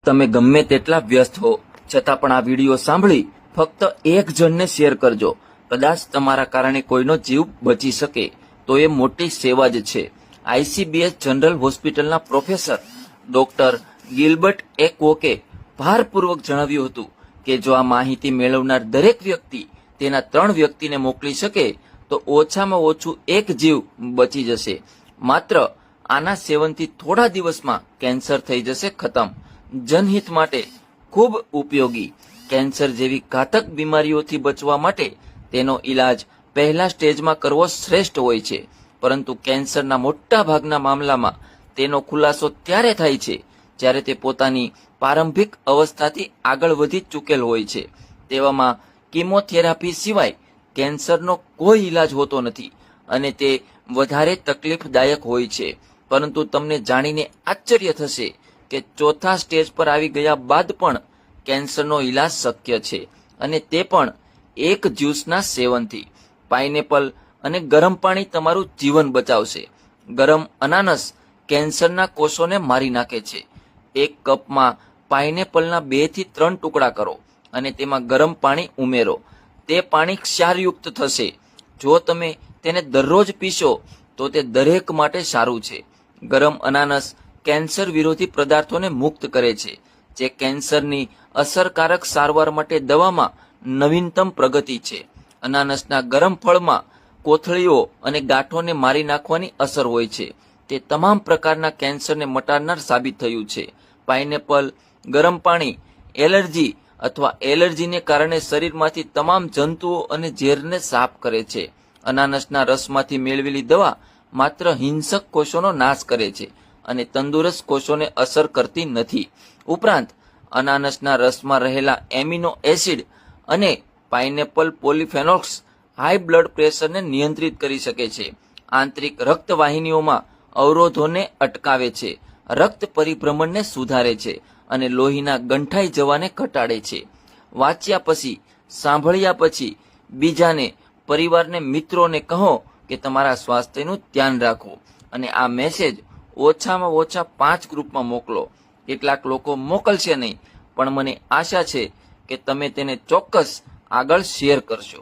તમે ગમે તેટલા વ્યસ્ત હો છતાં પણ આ વિડીયો સાંભળી ફક્ત એક જણને શેર કરજો. કદાચ તમારા કારણે કોઈનો જીવ બચી શકે તો એ મોટી સેવા જ છે. આઈસીબીએસ જનરલ હોસ્પિટલના પ્રોફેસર ડોક્ટર ગિલબર્ટ એ કોકે ભારપૂર્વક જણાવ્યું હતું કે જો આ માહિતી મેળવનાર દરેક વ્યક્તિ તેના 3 વ્યક્તિને મોકલી શકે તો ઓછામાં ઓછું એક જીવ બચી જશે. માત્ર આના સેવનથી થોડા દિવસમાં કેન્સર થઈ જશે ખતમ. જનહિત માટે ખૂબ ઉપયોગી. કેન્સર જેવી ઘાતક બીમારીઓથી બચવા માટે તેનો ઈલાજ પહેલા સ્ટેજમાં કરવો શ્રેષ્ઠ હોય છે, પરંતુ કેન્સરના મોટા ભાગના મામલામાં તેનો ખુલાસો ત્યારે થાય છે જ્યારે તે પોતાની પ્રારંભિક અવસ્થાથી આગળ વધી ચૂકેલ હોય છે. તેવામાં કીમોથેરાપી સિવાય કેન્સરનો કોઈ ઈલાજ હોતો નથી અને તે વધારે તકલીફદાયક હોય છે. પરંતુ તમને જાણીને આશ્ચર્ય થશે કે ચોથા સ્ટેજ પર આવી ગયા બાદ પણ કેન્સરનો ઈલાજ શક્ય છે, અને તે પણ એક જ્યુસના સેવનથી. પાઇનેપલ અને ગરમ પાણી તમારું જીવન બચાવશે. ગરમ અનાનસ કેન્સરના કોષોને મારી નાખે છે. એક કપમાં પાઇનેપલના 2 થી 3 ટુકડા કરો અને તેમાં ગરમ પાણી ઉમેરો. તે પાણી ક્ષારયુક્ત થશે. જો તમે તેને દરરોજ પીશો તો તે દરેક માટે સારું છે. ગરમ અનાનસ કેન્સર વિરોધી પદાર્થોને મુક્ત કરે છે, જે કેન્સરની અસરકારક સારવાર માટે દવામાં નવીનતમ પ્રગતિ છે. અનાનસના ગરમ ફળમાં કોથળીઓ અને ગાંઠોને મારી નાખવાની અસર હોય છે. તે તમામ પ્રકારના કેન્સરને મટાડનાર સાબિત થયું છે. પાઇનેપલ ગરમ પાણી એલર્જી અથવા એલર્જીને કારણે શરીરમાંથી તમામ જંતુઓ અને ઝેરને સાફ કરે છે. અનાનસના રસમાંથી મેળવેલી દવા માત્ર હિંસક કોષોનો નાશ કરે છે અને તંદુરસ્ત કોષોને અસર કરતી નથી. ઉપરાંત અનાનસના રસમાં રહેલા એમિનો એસિડ અને પાઇનેપલ પોલિફેનોલ્સ હાઈ બ્લડ પ્રેશરને નિયંત્રિત કરી શકે છે. આંતરિક રક્તવાહિનીઓમાં અવરોધોને અટકાવે છે, રક્ત પરિભ્રમણને સુધારે છે અને લોહીના ગંઠાઈ જવાને ઘટાડે છે. વાંચ્યા પછી, સાંભળ્યા પછી બીજાને, પરિવારને, મિત્રોને કહો કે તમારા સ્વાસ્થ્યનું ધ્યાન રાખો અને આ મેસેજ ઓછામાં ઓછા 5 ગ્રુપમાં મોકલો. કેટલાક લોકો મોકલશે નહીં, પણ મને આશા છે કે તમે તેને ચોક્કસ આગળ શેર કરશો.